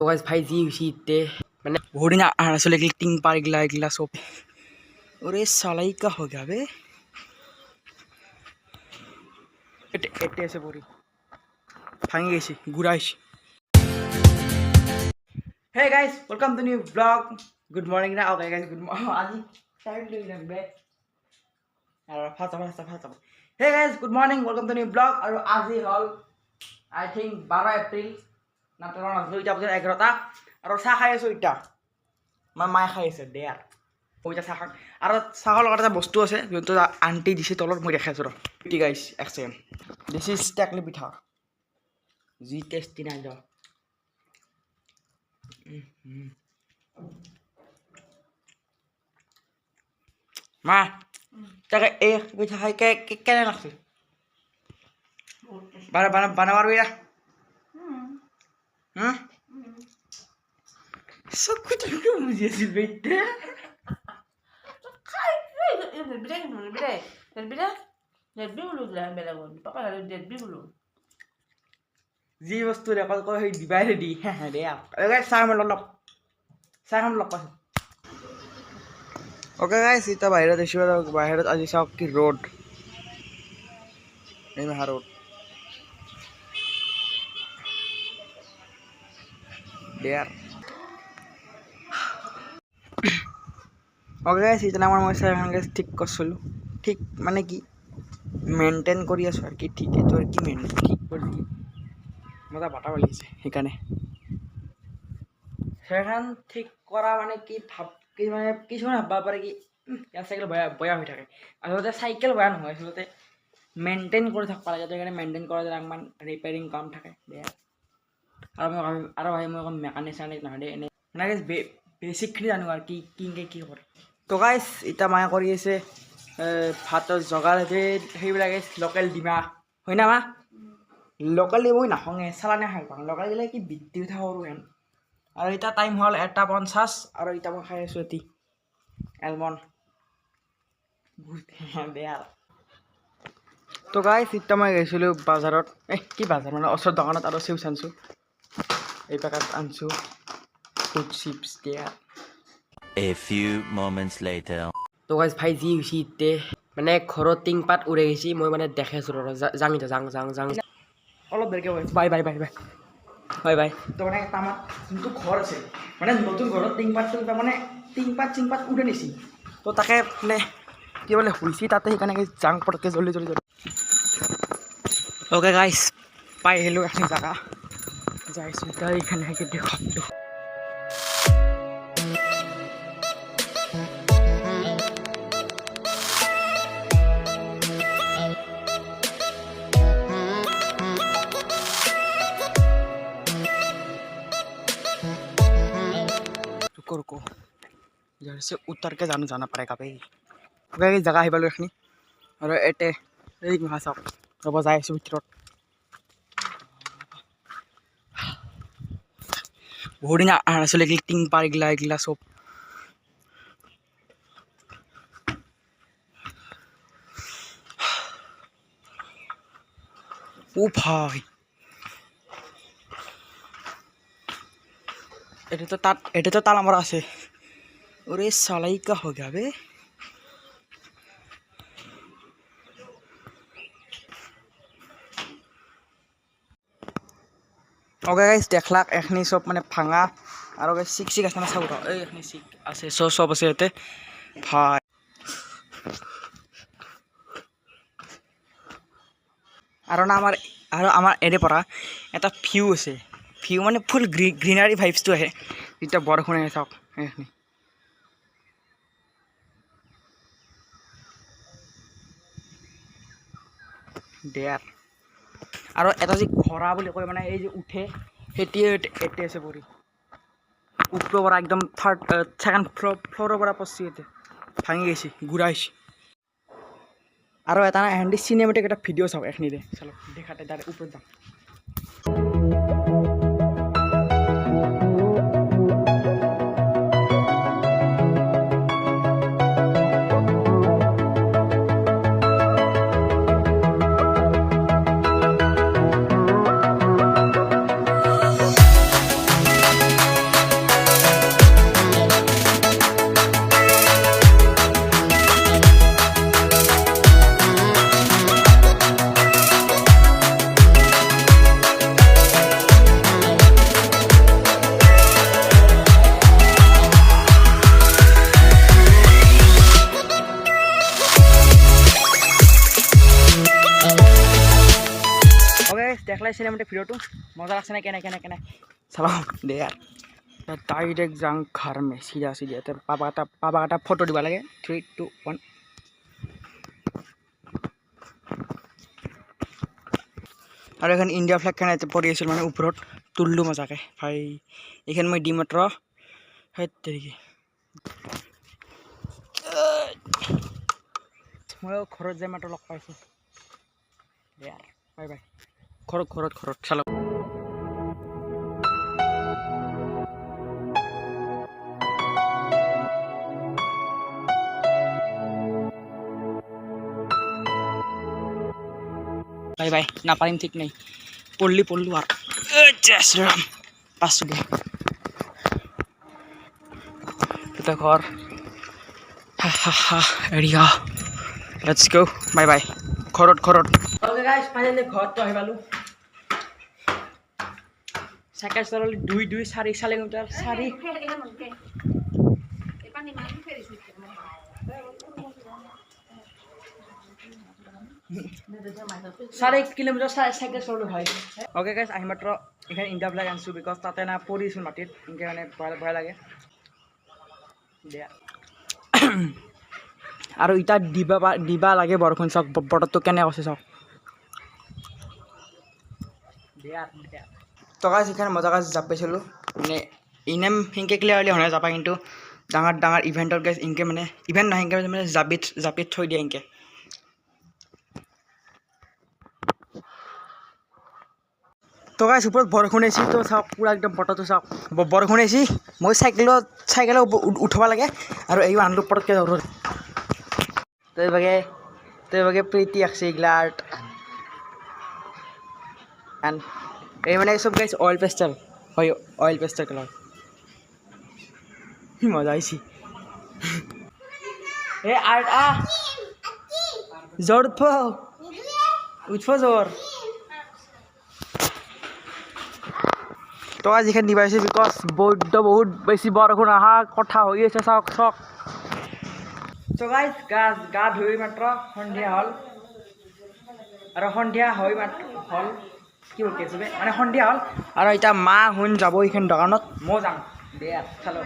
Guys ভাই যি হৈছে ইতে মানে বহুত দিন আসলে টিং পার এগুলা এগুলা সব ওরে সালাই কা हो गया बे এটে আছে পরি ভাঙি গেছি ঘুরাইছি hey guys welcome to new vlog good morning না ওকে গাইজ গুড মর্নিং আজি টাইম দিলাম বে আর ফাস্ট hey guys good morning welcome to new vlog আর আজি হল আই থিঙ্ক 12 এপ্রিল না তো না দুইটা বছর 11টা আর চা খাই আছো ইটা আমার মায়ে খাই আছে দেয়ার ওইটা চাহ খাক আর চাহর লগত এটা বস্তু আছে যোনটো আন্টি দিছে তলত মই দেখাই আছো ৰ ঠিক গাইছ এক সেকেন্ড দিস ইজ টেকলি পিঠা জি টেস্টি নাই দ মা তাকে এই পিঠা খাই কেনে লাগছে বানাবার বিয়া সব কিছু বুঝিয়েছিল বেটে যি বস্তু ৰেকৰ্ড কৰে সেই দিবাই ৰেডি দে চাহ অলপ চাহ খাম লগ পাইছোঁ অ'কে গাইছ এতিয়া বাহিৰত আহিছোঁ আৰু বাহিৰত আজি চাওক কি ৰ'দ এই মেহা ৰ'দ দেয়াৰ অ'কে গাইছ এতিয়া আমাৰ মই চাহখন গাইছ ঠিক কৰিছিলোঁ ঠিক মানে কি মেইনটেইন কৰি আছোঁ আৰু কি ঠিক এইটো আৰু কি মেইনটেইন ঠিক কৰি মজা বাটা পালিছে সেইকাৰণে সেইখন ঠিক কৰা মানে কি ভাব কি মানে কিছুমানে ভাবিব পাৰে কি ইয়াৰ চাইকেল বেয়া হৈ থাকে আচলতে চাইকেল বেয়া নহয় আচলতে মেইনটেইন কৰি থাকিব লাগে সেইকাৰণে মেইনটেইন কৰা যায় অকণমান ৰিপেয়াৰিং কাম থাকে বেয়া আৰু ভাই মই অকণ মেকানিক চেকানিক নহয় দেই এনেই এনেকৈ বেছিকখিনি জানো আৰু কি কৰে তো গাইছ এতিয়া মায়ে কৰি আছে ভাতৰ জগাৰ সেইবিলাক লোকেল ডিমা হয় না মা লোকেল ডিমা মই নাখাওঁৱে চালানে খাই পাওঁ লোকেল দিলে কি বৃদ্ধি উঠা সৰু হেন আৰু এতিয়া টাইম হ'ল 1:50 আৰু এতিয়া মই খাই আছোঁ এটি এলমণ্ড বেয়া তো গাইছ এতিয়া মই গৈছিলোঁ বাজাৰত কি বাজাৰ মানে ওচৰৰ দোকানত আৰু চিপছ আনিছোঁ এই পেকেট আনিছোঁ ফুড চিপছ দিয়া A few moments later. তো গাইছ ভাই যি হৈছে ইতে মানে ঘৰত টিংপাত উৰাই গৈছে মই মানে দেখাইছোঁ যাং অলপ দেৰিকৈ বাই তো মানে আমাৰ যোনটো ঘৰ আছে মানে নতুন ঘৰত টিংপাত মানে টিংপাত উৰে নিছিল তো তাকে মানে কি বোলে হৈছে তাতে সেইকাৰণে যাং পটককৈ জল্দি অ'কে গাইছ পাই আহিলোঁ এখন জেগা যাইছোঁ এতিয়া এইখানে দেখাটো रुको इधर से उतर के जाना पड़ेगा भाई ओके जगह आहि पालो एखनी और एटे एक वहाँ सब रब जाय आছো ভিতৰত বহুত দিন আসলে টিং পার এগুলা সব ও ভাই এটা তো তালা মারা আছে ওরে সালাই কা हो गया बे ओके गाइस देखलाक एखनी सब মানে ভাঙা আৰু চিক আছে না চাউল এই এখনি চিক আছে সব আছে এতে ভাই আৰু আমাৰ এৰে পৰা এটা ভিউ আছে ভিউ মানে ফুল গ্ৰীনাৰী ভাইবছটো আহে যেতিয়া বৰষুণ আহে চাওক এইখিনি দেয়াৰ আৰু এটা যে ঘৰা বুলি কয় মানে এই যে উঠে সেইটোৱে এটে আছে পৰি ওপৰৰ পৰা একদম ছেকেণ্ড ফ্ল'ৰৰ পৰা পচি এতে ভাঙি গৈছে ঘূৰাইছে আৰু এটা হেণ্ডি চিনেমেটিক এটা ভিডিঅ' চাওক এখনিৰে চাওক দেখাতে তাৰ ওপৰত যাম থাকলে চিনেমেটিক ভিডিঅ'টো মজা লাগছে নে কেনে চাবা দে ইয়াৰ ডাইৰেক্ট যাং ঘৰ মে চিধা পাবা এটা ফটো দিব লাগে 3 2 1 আৰু এখন ইণ্ডিয়া ফ্লেগখন ইয়াতে পৰি আছিল মানে ওপৰত তুললো মজাকে ভাই এইখন মই দিম মাত্ৰ হেত তেৰিকি মই ঘৰত যাই মাত্ৰ লগ পাইছোঁ ইয়াৰ বাই বাই ঘৰত চালো বাই বাই নাপাৰিম ঠিক নাই পঢ়লো আৰু ৰাম পাছোঁ দে এটা ঘৰ area let's go bye bye ঘৰত ওকে গাইছ ফাইনেলি ঘৰতো আহি পালোঁ চাইকেল চলালে 4 কিলোমিটাৰ 4 কিলোমিটাৰ চাইকেল চলালো ভাই ওকে গাইছ আহি মাত্ৰ এইখন ইণ্ডিয়া ফ্লেগ আনিছোঁ বিকজ তাতে না পৰিছোঁ মাটিত এনেকৈ মানে ভয় লাগে দিয়া আৰু ইটা দিবা লাগে বৰষুণ চাওক বতৰটো কেনে আছে চাওক টকা যিখন মজা গাছ জাপ পাইছিলোঁ মানে ইনেম সেনেকৈ ক্লিয়াৰলি হোৱা নাই জাপা কিন্তু ডাঙৰ ইভেণ্টত গাইছ ইনকে মানে ইভেণ্ট নহয় সেনেকৈ মানে জাপিত থৈ দিয়ে এনেকৈ তো গাইছ ওপৰত বৰষুণ আহিছে তো চাওক পুৰা একদম বতৰটো চাওক বৰষুণ আহিছে মই চাইকেলত উঠাব লাগে আৰু এই মানুহটো পটককৈ যাওঁ তই বাগে প্ৰীতি আঁকছে এইগিলা আৰ্ট এণ্ড এই মানে চব গাইছ অইল পেষ্টেল হয় অইল পেষ্টেল কালাৰ মজা আহিছে এই আৰ্ট জোৰ উঠব জোৰ তো যিখন নিবাইছে বিকজ বহুত বেছি বৰষুণ অহা কথা হৈ আছে চাওক তো গাইছ গা ধুই মাত্ৰ সন্ধিয়া হ'ল আৰু সন্ধিয়া হৈ মাত্ৰ হ'ল কি বকি আছে মানে সন্ধিয়া হ'ল আৰু এতিয়া মা শুন যাব এইখন দোকানত মই যাম দে চালো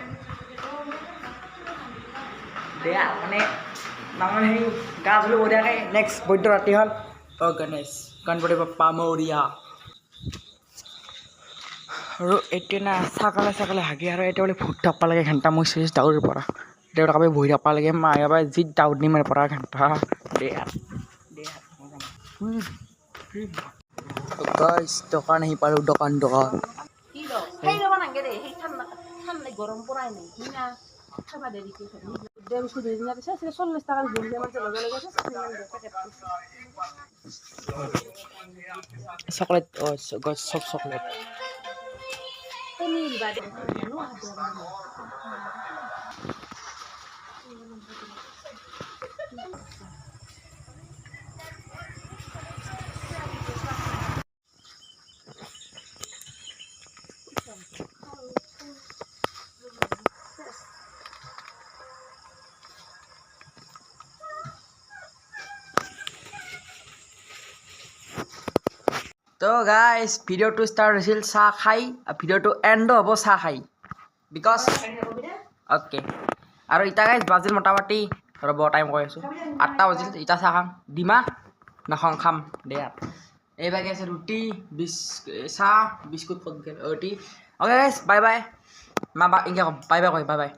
দে মানে সেই গা ধুলো বঢ়িয়াকৈ নেক্সট বৈদ্য ৰাতি হ'ল গণপতি বাপ্পা মৌৰিয়া আৰু এতিয়া না চাকালে হাগি আৰু এতিয়া বোলে ভূত থাকবা লাগে ঘণ্টা মই চেচ দাউৰ পৰা এতিয়া কাবাই বহি থাকবা লাগে মা এবাৰ যি দাউৰ নিমাৰ পৰা ঘণ্টা দে গাইছ দোকান আহি পালোঁ দোকান গরম পড়াই নাই চল্লিশ টাকা চকলেট চব চকলেট তো গাইছ ভিডিঅ'টো ষ্টাৰ্ট হৈছিল চাহ খাই ভিডিঅ'টো এণ্ডো হ'ব চাহ খাই বিকজ অ'কে আৰু ইটা গাইছ বাজিল মোটামুটি ৰ'ব টাইম কৈ আছোঁ 8টা বাজিল ইটা চাহ খাম ডিমা নাখাওঁ খাম দে এই বাকি আছে ৰুটি চাহ বিস্কুট ৰুটি অ'কে গাইছ বাই বাই মা ইনকৈ ক'ম বাই বাই